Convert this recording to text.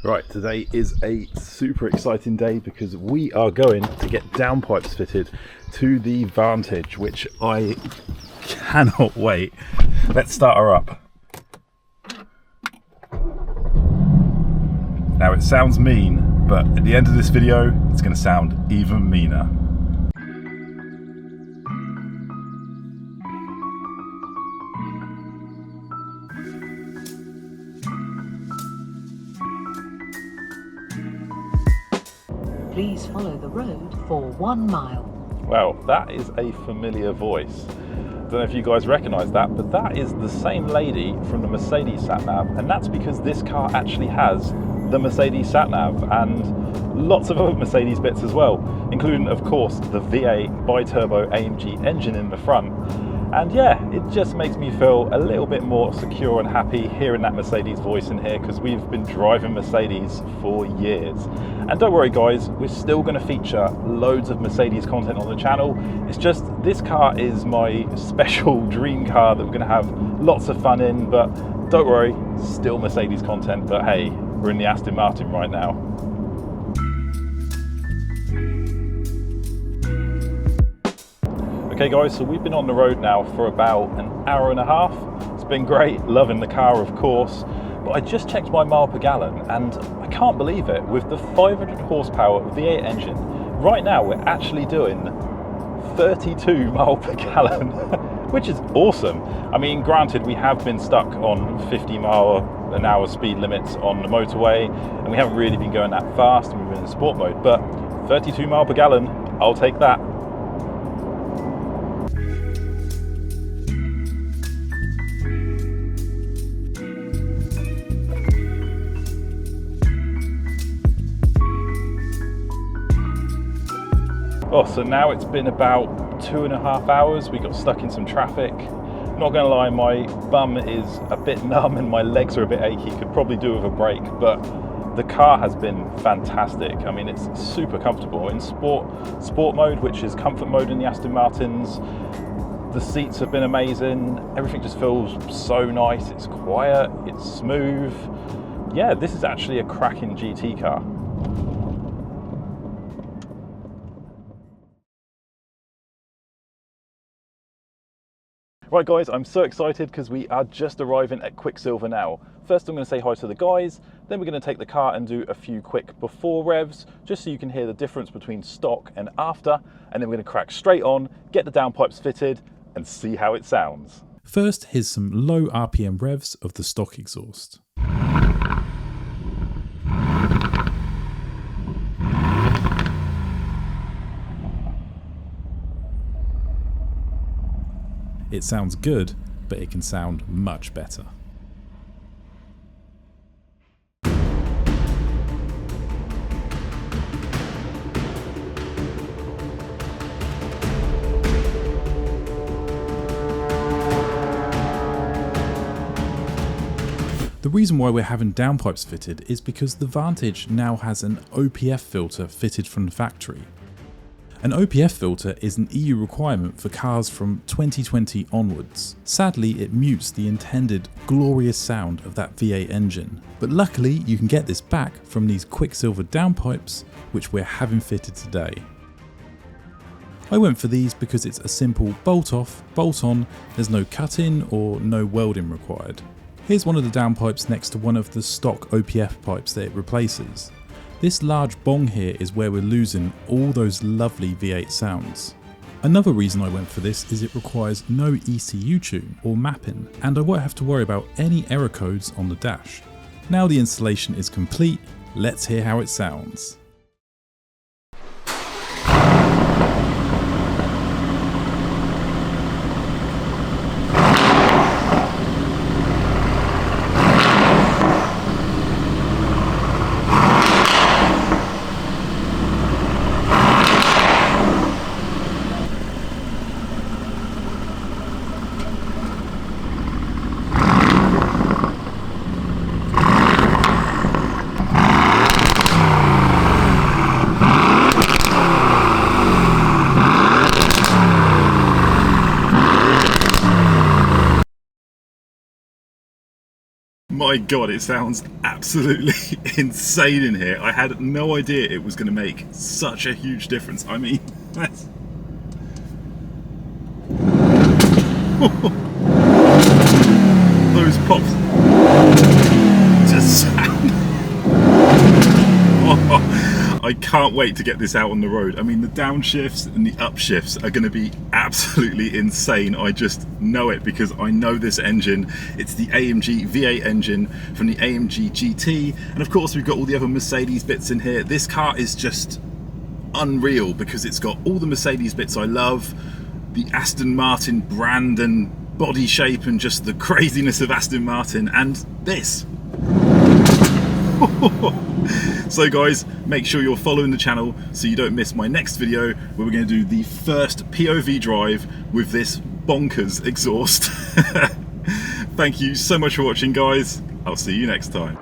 Right, today is a super exciting day because we are going to get downpipes fitted to the Vantage, which I cannot wait. Let's start her up. Now it sounds mean, but at the end of this video, it's going to sound even meaner. Please follow the road for 1 mile. Well, that is a familiar voice. Don't know if you guys recognize that, but that is the same lady from the Mercedes sat-nav, and that's because this car actually has the Mercedes sat-nav and lots of other Mercedes bits as well, including, of course, the V8 bi-turbo AMG engine in the front. And yeah, it just makes me feel a little bit more secure and happy hearing that Mercedes voice in here, because we've been driving Mercedes for years. And don't worry guys, we're still going to feature loads of Mercedes content on the channel. It's just this car is my special dream car that we're going to have lots of fun in, but don't worry, still Mercedes content. But hey, we're in the Aston Martin right now. Okay guys, so we've been on the road now for about an hour and a half. It's been great, loving the car of course, but I just checked my mile per gallon and I can't believe it. With the 500 horsepower V8 engine, right now we're actually doing 32 mile per gallon, which is awesome. I mean, granted, we have been stuck on 50 mile an hour speed limits on the motorway and we haven't really been going that fast and we've been in sport mode, but 32 mile per gallon, I'll take that. Oh, so now it's been about 2.5 hours. We got stuck in some traffic. Not gonna lie, my bum is a bit numb and my legs are a bit achy. Could probably do with a break, but the car has been fantastic. I mean, it's super comfortable. In sport mode, which is comfort mode in the Aston Martins, the seats have been amazing. Everything just feels so nice. It's quiet, it's smooth. Yeah, this is actually a cracking GT car. Right guys, I'm so excited because we are just arriving at Quicksilver now. First I'm going to say hi to the guys, then we're going to take the car and do a few quick before revs, just so you can hear the difference between stock and after, and then we're going to crack straight on, get the downpipes fitted, and see how it sounds. First, here's some low RPM revs of the stock exhaust. It sounds good, but it can sound much better. The reason why we're having downpipes fitted is because the Vantage now has an OPF filter fitted from the factory. An OPF filter is an EU requirement for cars from 2020 onwards. Sadly, it mutes the intended glorious sound of that V8 engine, but luckily you can get this back from these Quicksilver downpipes, which we're having fitted today. I went for these because it's a simple bolt off, bolt on, there's no cut in or no welding required. Here's one of the downpipes next to one of the stock OPF pipes that it replaces. This large bong here is where we're losing all those lovely V8 sounds. Another reason I went for this is it requires no ECU tune or mapping, and I won't have to worry about any error codes on the dash. Now the installation is complete, let's hear how it sounds. my god, it sounds absolutely insane in here. I had no idea it was going to make such a huge difference. I mean, that's... those pops just sound... oh, I can't wait to get this out on the road. I mean, the downshifts and the upshifts are going to be absolutely insane. I just know it because I know this engine. It's the AMG V8 engine from the AMG GT, and of course we've got all the other Mercedes bits in here. This car is just unreal because it's got all the Mercedes bits I love, the Aston Martin brand and body shape and just the craziness of Aston Martin, and this. So guys, make sure you're following the channel so you don't miss my next video where we're going to do the first POV drive with this bonkers exhaust. Thank you so much for watching, guys. I'll see you next time.